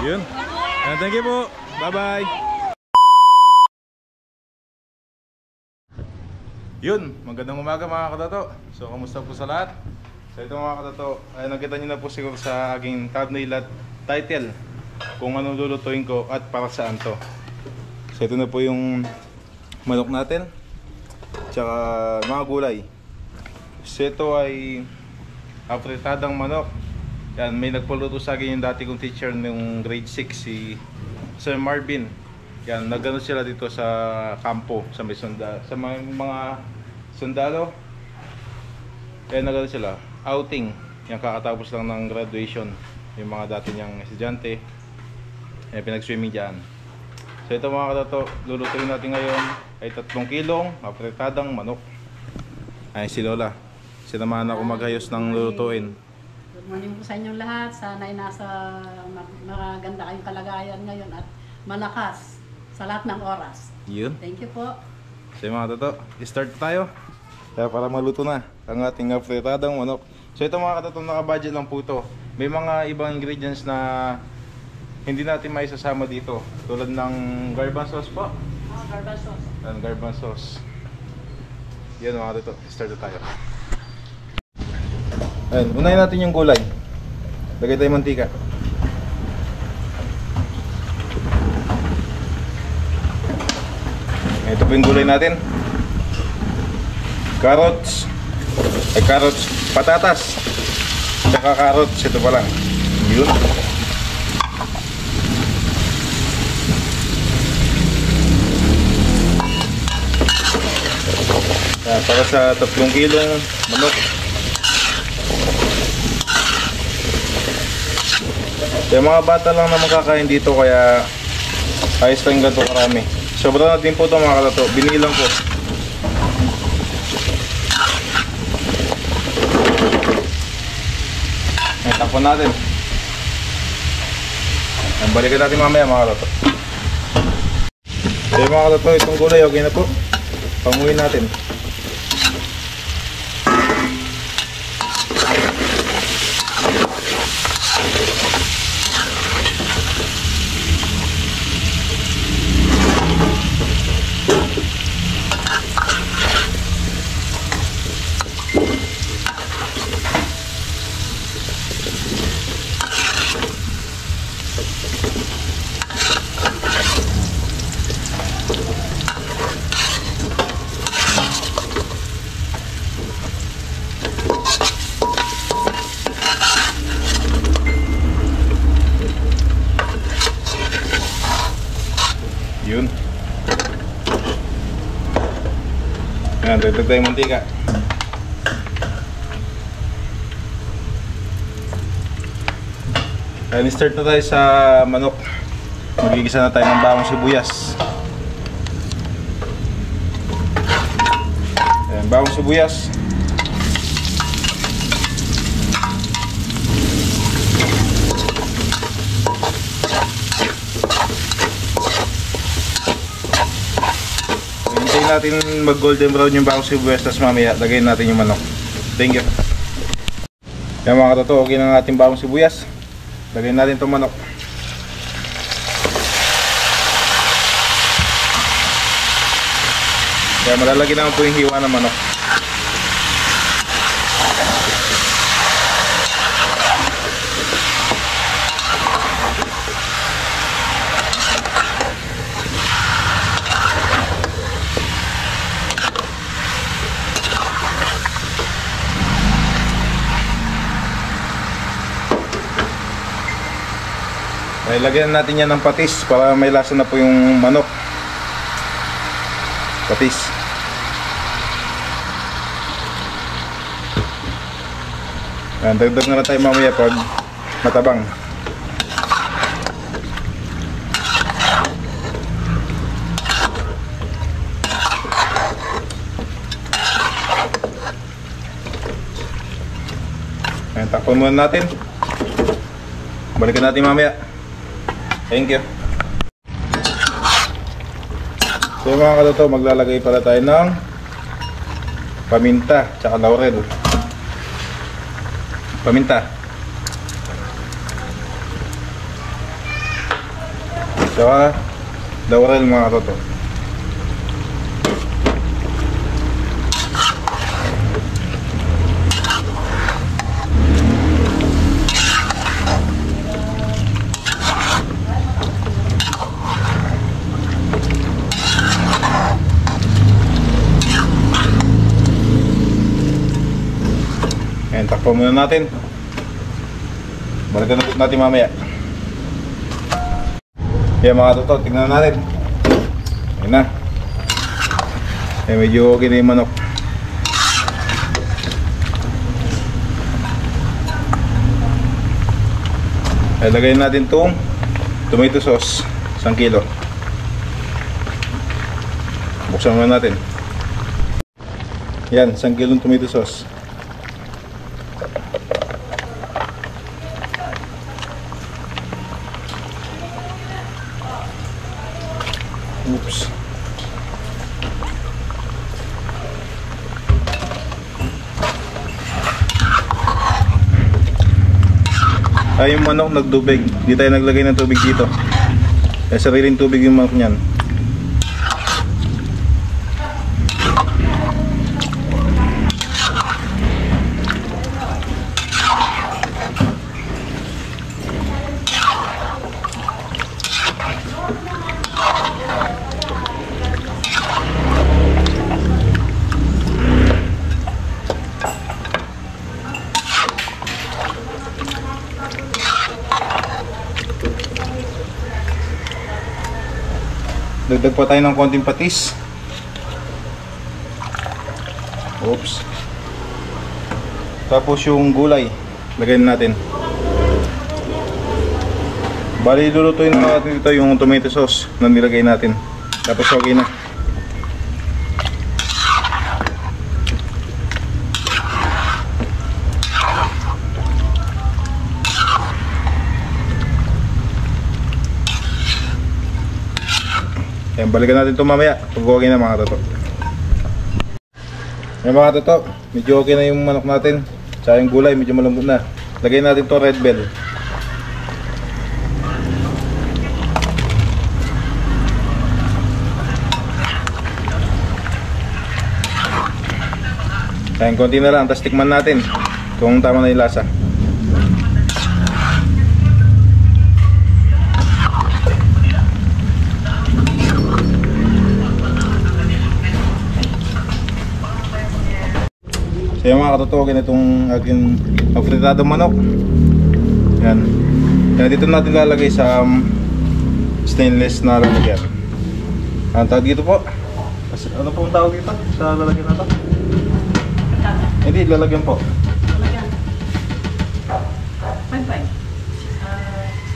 Yun. Thank you po. Bye-bye. Yun, magandang umaga mga katato. So, kamusta po sa lahat? So, ito mga katato, ay nakita nyo na po siguro sa aking thumbnail at title kung anong lulutuin ko at para saan to. So, ito na po yung manok natin, tsaka mga gulay. So, ito ay apretadang manok. Yan, may nagpaluto sa akin yung dati kong teacher ng grade 6, si Sir Marvin. Yan, nagano sila dito sa kampo, sa may sa mga sundalo. Yan, nagano sila, outing. Yan, kakatapos lang ng graduation. Yung mga dati niyang estudyante. Yan, pinag-swimming dyan. So ito mga katato, lulutuin natin ngayon ay 3 kilong apretadang manok. Ay, si Lola. Sinamahan ako maghayos ng lulutuin. Good morning po sa inyong lahat. Sana ay nasa maganda kayong kalagayan ngayon at malakas sa lahat ng oras. Yun. Thank you po. So mga katato, start tayo. Kaya para maluto na ang ating apretadang manok. So ito mga katato, naka-budget lang po ito. May mga ibang ingredients na hindi natin may sasama dito. Tulad ng garban sauce po. Garban sauce. Yan, garban sauce. Yan mga katato, start na tayo. Ayan, unahin natin yung gulay. Lagay tayo mantika. Ito po yung gulay natin. Carrots. Patatas. Tsaka carrots, ito pa lang. Yun. Para sa 3 kilong manok. Yung mga bata lang na makakain dito, kaya ayos lang ganito karami. Sobra na din po ito mga katato. Binilang ko. Ay, takpan natin. Balikan natin mamaya mga katato. So mga katato, itong gulay okay na po. Panguhin natin. Yun. Ayan, dagdag tayo mantika. Ayan, start na tayo sa manok. Magigisa na tayo ng bawang sibuyas. Ayan, bawang sibuyas. Hintayin natin mag golden brown yung bawang sibuyas, tapos mamaya lagay natin yung manok. Thank you. Yan mga katato, okay na ng ating bawang sibuyas. Lagay natin itong manok. Kaya malalagay naman po yung hiwa ng manok. Ay, lagyan natin yan ng patis para may lasa na po yung manok. Patis. Ayan, dagdag na lang tayo mamaya pag matabang. Ayan, takpan muna natin. Balikan natin mamaya. Thank you. So mga katato, maglalagay pala tayo ng paminta tsaka laurel. Paminta. Tsaka laurel mga katoto. Ayan, takpan muna natin. Balikan natin mamaya. Ayan mga katoto, tignan natin. Ayan na. Ayan, medyo okay na yung manok. Ilagay natin itong tomato sauce, 1 kilo. Buksan muna natin. Yan, 1 kilong tomato sauce. Oops. Ay, yung manok nagtubig. Di tayo naglagay ng tubig dito. Ay, sariling tubig yung manok niyan. Dagdag pa tayo ng konting patis. Oops. Tapos yung gulay, lagyan natin. Bali, lulutuin natin dito yung tomato sauce na nilagay natin. Tapos okay na. Ayan, balikan natin ito mamaya pag okay na mga toto. Ayan mga toto, medyo okay na yung manok natin. Tsaka yung gulay, medyo malambot na. Lagay natin to red bell. Ayan, konti na lang, tapos tikman natin kung tama na yung lasa. So yung mga katutugin itong aking afritadong manok. Yan. Kaya dito natin lalagay sa stainless na lalagyan. Ang tawag dito po, ano po ang tawag dito sa lalagyan na ito? Hindi, lalagyan po. Lalagyan. Fine.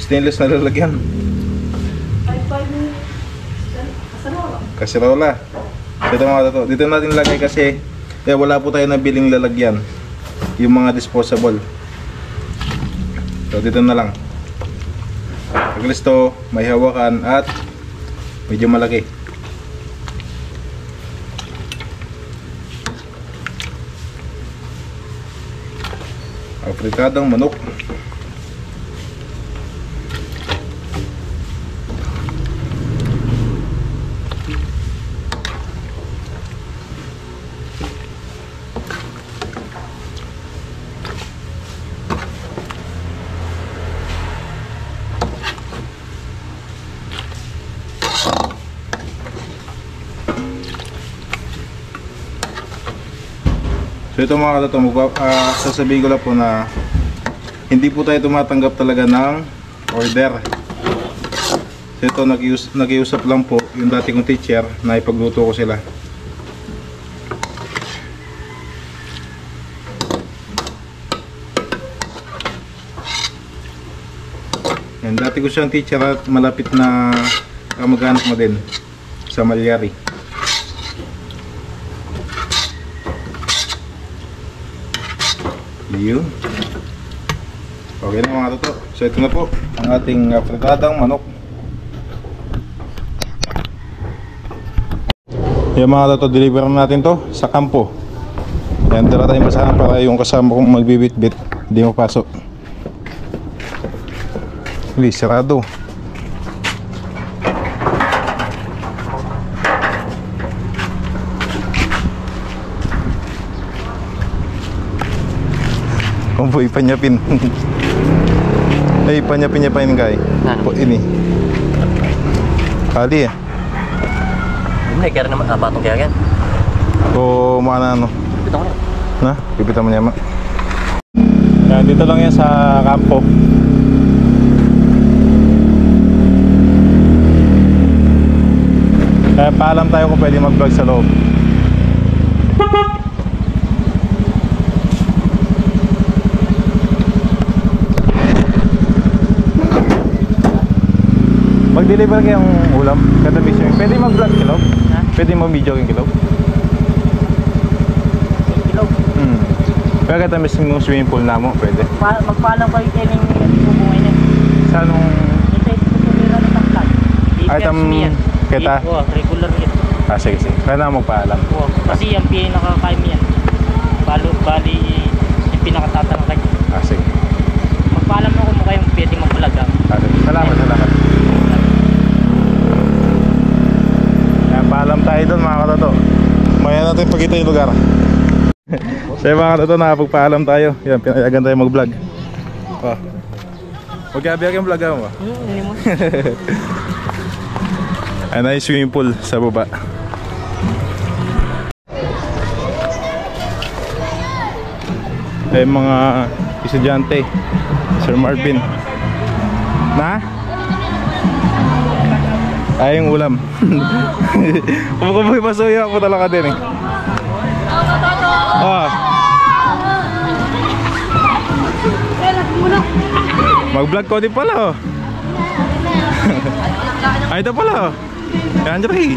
Stainless na lalagyan. Fine. Kasarola. Kasirola. Dito mga katutugin, dito natin lalagay kasi wala po tayo nabiling lalagyan. Yung mga disposable. So dito na lang. At least to may hawakan at medyo malaki. Afritadong manok. So ito mga katoto, sasabihin ko lang po na hindi po tayo tumatanggap talaga ng order. So ito nag-iusap lang po yung dati kong teacher na ipagluto ko sila. Yan, dati ko siyang teacher at malapit na kamag-anak mo din sa Malyari. Yun. Okay na mga toto. So ito na po ang ating afritadang manok. Yung mga toto, deliver natin to sa kampo. Yan, dala tayong basahan para yung kasama kong magbibit-bit hindi mapasok. Hindi, sarado. Kumpo ipanyapin. Ay, ipanyapin kay. Po ini. Kali ya. Ini kaya naman patong kaya kan. O mana ano? Ito ko. Na, pipita mo niya ma. Yan, dito lang yan sa kampo. Kaya paalam tayo kung pwede mag-vlog sa loob. Mag-deliver kayong ulam kada mission. Pwede mag-vlog sa loob? Ha? Pwede mag-video kayong kilog? Ilog. Kaya kada mission yung swimming pool na mo, pwede. Magpaalam kayo kayo ng bubungay na. Sa anong Ito ito tumira ng tangkad. item kita? Oo, regular yan. Sige. Kaya na magpaalam. Oo, kasi yung PA nakakaim yan. Bali yung pinakatatang kanya. Sige. Magpaalam mo kung kayong pwede mag-vlog ha. Salamat. Yan, paalam tayo doon mga katoto. Maya natin pagkita yung lugar. So mga katoto, nakapagpaalam tayo. Yan, pinayagan tayo mag-vlog. Magkabiyag yung vlog mo ba? Hindi mo. Ayan na yung swimming pool sa baba. Ay mga estudyante, Sir Marvin. Na? Ay yung ulam. Kumukumoy pasuyo ako talaga din eh. Mag-vlog ko din pala oh. Ay ito pala oh. Yan dyan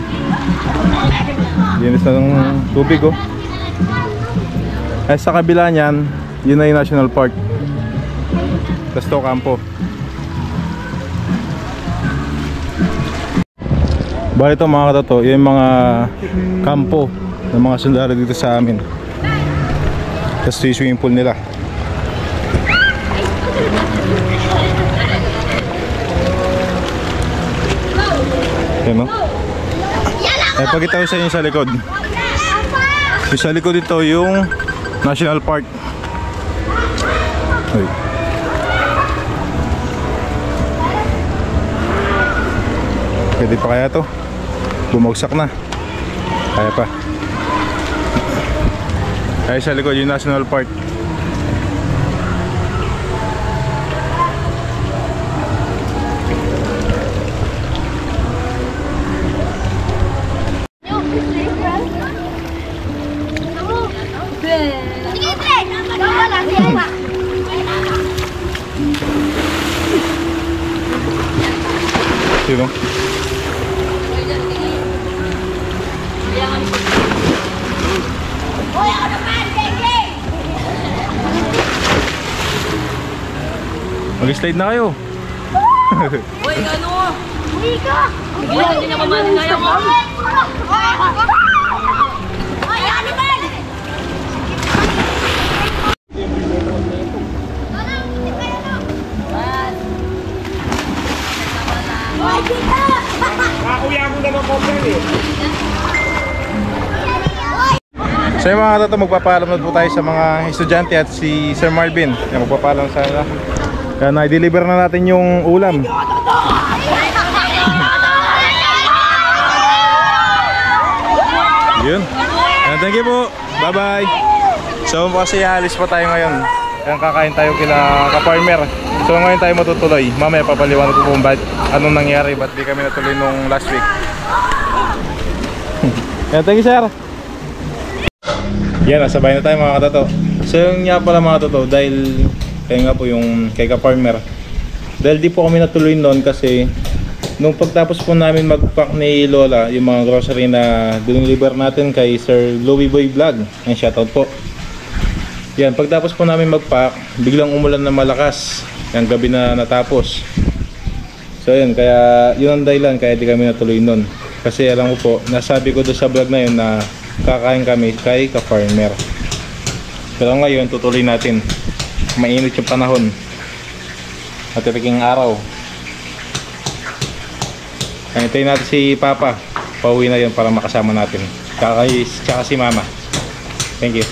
linis na ng tubig oh. Ay sa kabila niyan, yun na yung National Park. Tapos to kampo. Bali ito mga katoto, yung mga kampo ng mga sundalo dito sa amin. Tapos yung swimming pool nila. Yan no? Ay pagkita ko sa inyo sa likod. Yung sa likod ito yung National Park. Ay. Pwede pa kaya to? Bumagsak na. Kaya pa. Ay sa likod yung National Park. Sino? Mag-slide na kayo. Uy, ano? Uy ka! Hindi na mamanin na yung Uy, ano ba? Uy, kita! Kakuya mo naman ko eh. So yung mga katoto, magpapaalam na po tayo sa mga estudyante at si Sir Marvin. Yan, magpapaalam sa kanila. Kaya na-deliver na natin yung ulam. Yun. Thank you po. Bye bye. So kasi alis pa tayo ngayon. Kaya kakain tayo kila ka-farmer. So ngayon tayo matutuloy. Mamaya papaliwanag ko kung anong nangyari. Ba't di kami natuloy nung last week. Thank you sir. Yan, nasabay na tayo mga katoto. So yung nga pala mga katoto, dahil kaya nga po yung kay ka-farmer, dahil di po kami natuloy noon kasi nung pagtapos po namin mag-pack ni Lola yung mga grocery na deliver natin kay Sir Louie Boy Vlog, ang shoutout po. Yan, pagtapos po namin mag-pack, biglang umulan na malakas yung gabi na natapos. So yan, kaya yun ang dahilan kaya di kami natuloy noon. Kasi alam ko po, nasabi ko doon sa vlog na yun na kakain kami kay ka-farmer. Pero ngayon tutuloy natin. Mainit yung panahon at itiking araw. Hintayin natin si Papa. Pauwi na yun para makasama natin. Tsaka si Mama. Thank you.